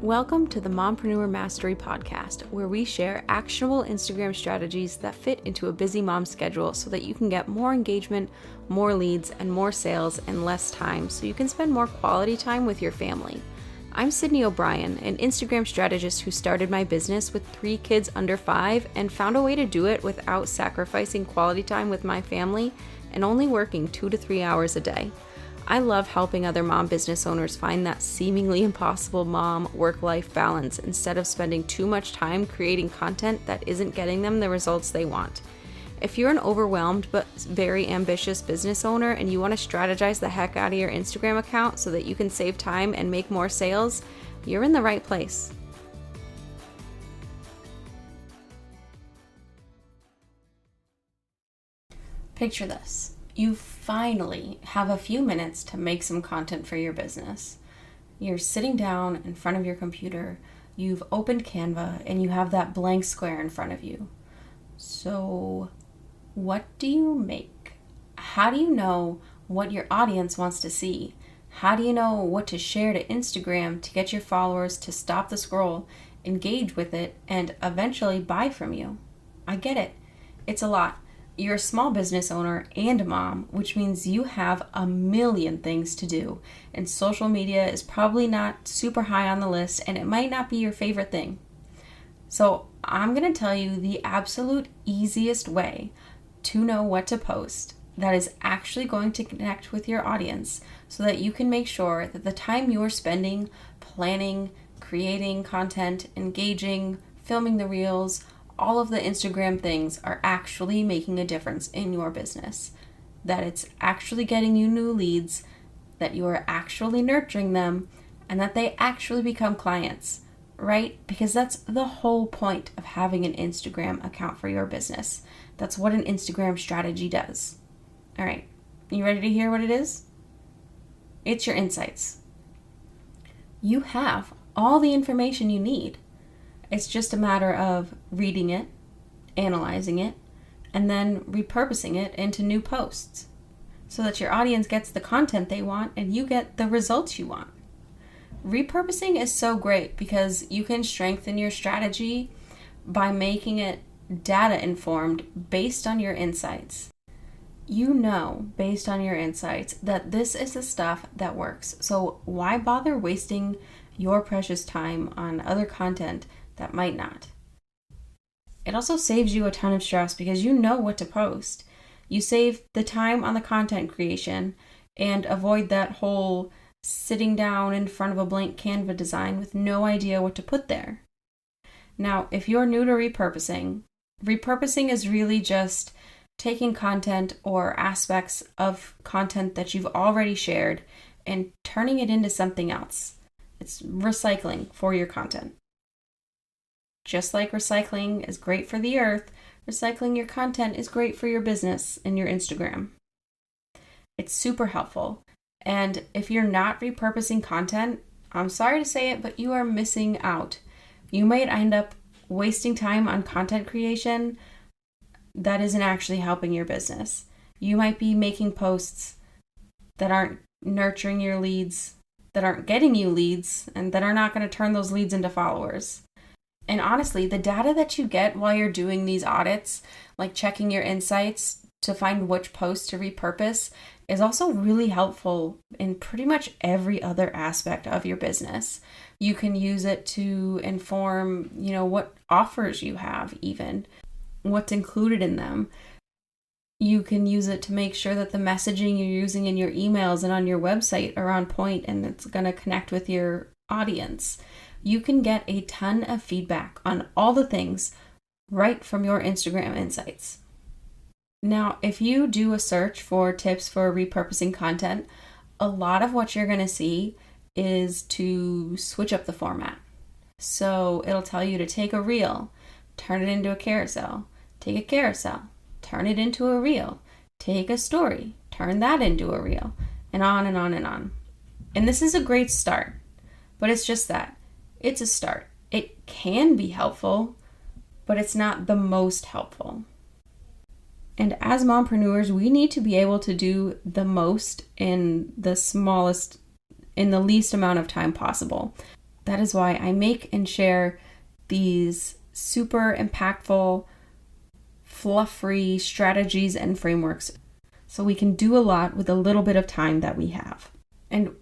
Welcome to the Mompreneur Mastery podcast, where we share actionable Instagram strategies that fit into a busy mom's schedule so that you can get more engagement, more leads, and more sales in less time so you can spend more quality time with your family. I'm Sydney O'Brien, an Instagram strategist who started my business with 3 kids under 5 and found a way to do it without sacrificing quality time with my family and only working 2 to 3 hours a day. I love helping other mom business owners find that seemingly impossible mom work-life balance instead of spending too much time creating content that isn't getting them the results they want. If you're an overwhelmed but very ambitious business owner and you want to strategize the heck out of your Instagram account so that you can save time and make more sales, you're in the right place. Picture this. You finally have a few minutes to make some content for your business. You're sitting down in front of your computer, you've opened Canva, and you have that blank square in front of you. So, what do you make? How do you know what your audience wants to see? How do you know what to share to Instagram to get your followers to stop the scroll, engage with it, and eventually buy from you? I get it. It's a lot. You're a small business owner and a mom, which means you have a million things to do, and social media is probably not super high on the list, and it might not be your favorite thing. So I'm going to tell you the absolute easiest way to know what to post that is actually going to connect with your audience so that you can make sure that the time you're spending planning, creating content, engaging, filming the reels, all of the Instagram things are actually making a difference in your business, that it's actually getting you new leads, that you are actually nurturing them, and that they actually become clients, right? Because that's the whole point of having an Instagram account for your business. That's what an Instagram strategy does. All right, you ready to hear what it is? It's your insights. You have all the information you need. It's just a matter of reading it, analyzing it, and then repurposing it into new posts so that your audience gets the content they want and you get the results you want. Repurposing is so great because you can strengthen your strategy by making it data informed based on your insights. You know, based on your insights, that this is the stuff that works. So why bother wasting your precious time on other content that might not? It also saves you a ton of stress because you know what to post. You save the time on the content creation and avoid that whole sitting down in front of a blank Canva design with no idea what to put there. Now, if you're new to repurposing is really just taking content or aspects of content that you've already shared and turning it into something else. It's recycling for your content. Just like recycling is great for the earth, recycling your content is great for your business and your Instagram. It's super helpful. And if you're not repurposing content, I'm sorry to say it, but you are missing out. You might end up wasting time on content creation that isn't actually helping your business. You might be making posts that aren't nurturing your leads, that aren't getting you leads, and that are not going to turn those leads into followers. And honestly, the data that you get while you're doing these audits, like checking your insights to find which posts to repurpose, is also really helpful in pretty much every other aspect of your business. You can use it to inform, what offers you have, even what's included in them. You can use it to make sure that the messaging you're using in your emails and on your website are on point and it's going to connect with your audience. You can get a ton of feedback on all the things right from your Instagram insights. Now, if you do a search for tips for repurposing content, a lot of what you're going to see is to switch up the format. So it'll tell you to take a reel, turn it into a carousel, take a carousel, turn it into a reel, take a story, turn that into a reel, and on and on and on. And this is a great start, but it's just that. It's a start. It can be helpful, but it's not the most helpful. And as mompreneurs, we need to be able to do the most in the least amount of time possible. That is why I make and share these super impactful, fluff-free strategies and frameworks so we can do a lot with a little bit of time that we have. And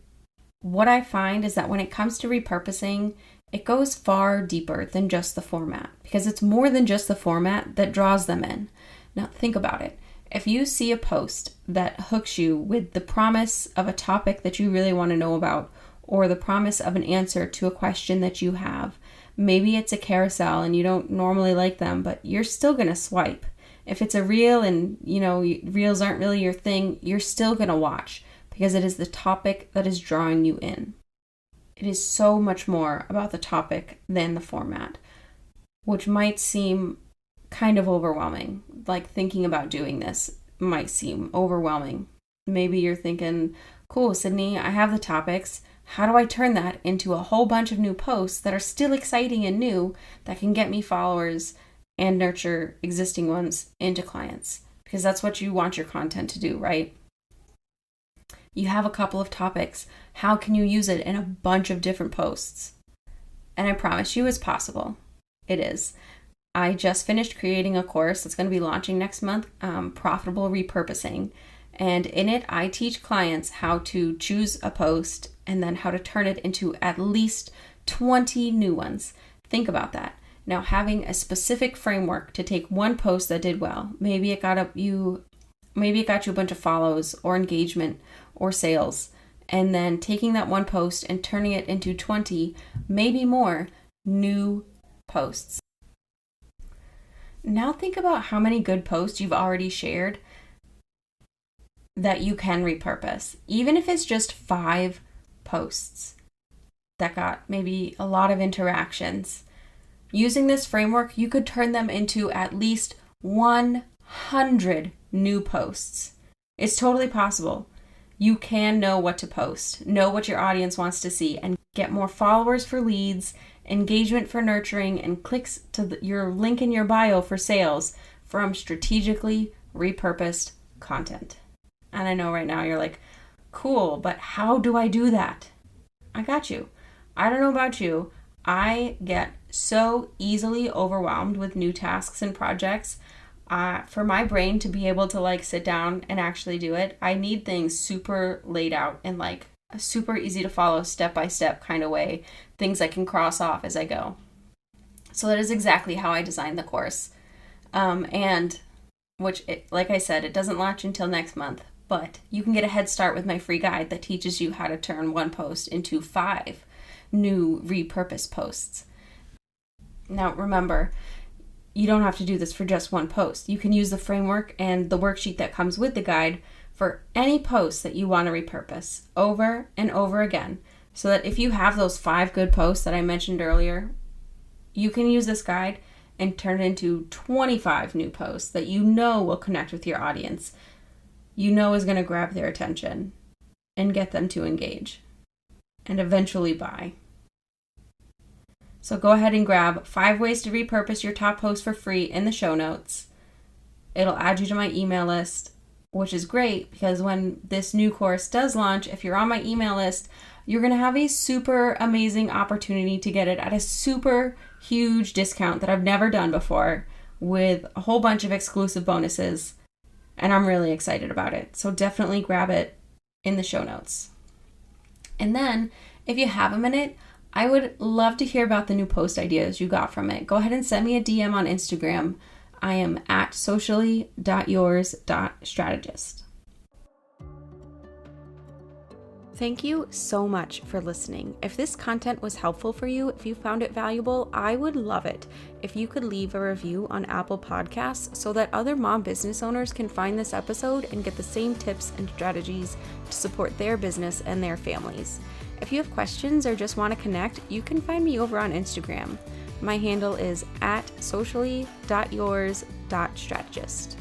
what I find is that when it comes to repurposing, it goes far deeper than just the format, because it's more than just the format that draws them in. Now think about it. If you see a post that hooks you with the promise of a topic that you really want to know about, or the promise of an answer to a question that you have, maybe it's a carousel and you don't normally like them, but you're still going to swipe. If it's a reel and, reels aren't really your thing, you're still going to watch because it is the topic that is drawing you in. It is so much more about the topic than the format, which might seem kind of overwhelming. Like thinking about doing this might seem overwhelming. Maybe you're thinking, cool, Sydney, I have the topics. How do I turn that into a whole bunch of new posts that are still exciting and new that can get me followers and nurture existing ones into clients? Because that's what you want your content to do, right? You have a couple of topics. How can you use it in a bunch of different posts? And I promise you it's possible. It is. I just finished creating a course that's going to be launching next month, Profitable Repurposing. And in it, I teach clients how to choose a post and then how to turn it into at least 20 new ones. Think about that. Now, having a specific framework to take one post that did well, maybe it got you a bunch of follows or engagement or sales, and then taking that one post and turning it into 20, maybe more, new posts. Now think about how many good posts you've already shared that you can repurpose. Even if it's just 5 posts that got maybe a lot of interactions. Using this framework, you could turn them into at least 100 new posts. It's totally possible. You can know what to post, know what your audience wants to see, and get more followers for leads, engagement for nurturing, and clicks to your link in your bio for sales from strategically repurposed content. And I know right now you're like, cool, but how do I do that? I got you. I don't know about you. I get so easily overwhelmed with new tasks and projects. For my brain to be able to sit down and actually do it, I need things super laid out in a super easy to follow step-by-step kind of way, things I can cross off as I go. So that is exactly how I designed the course. Like I said, it doesn't launch until next month, but you can get a head start with my free guide that teaches you how to turn one post into 5 new repurposed posts. Now remember, you don't have to do this for just one post. You can use the framework and the worksheet that comes with the guide for any post that you want to repurpose over and over again, so that if you have those 5 good posts that I mentioned earlier, you can use this guide and turn it into 25 new posts that you know will connect with your audience, you know is going to grab their attention and get them to engage and eventually buy. So go ahead and grab 5 ways to repurpose your top post for free in the show notes. It'll add you to my email list, which is great because when this new course does launch, if you're on my email list, you're going to have a super amazing opportunity to get it at a super huge discount that I've never done before with a whole bunch of exclusive bonuses. And I'm really excited about it. So definitely grab it in the show notes. And then if you have a minute, I would love to hear about the new post ideas you got from it. Go ahead and send me a DM on Instagram. I am at socially.yours.strategist. Thank you so much for listening. If this content was helpful for you, if you found it valuable, I would love it if you could leave a review on Apple Podcasts so that other mom business owners can find this episode and get the same tips and strategies to support their business and their families. If you have questions or just want to connect, you can find me over on Instagram. My handle is at socially.yours.strategist.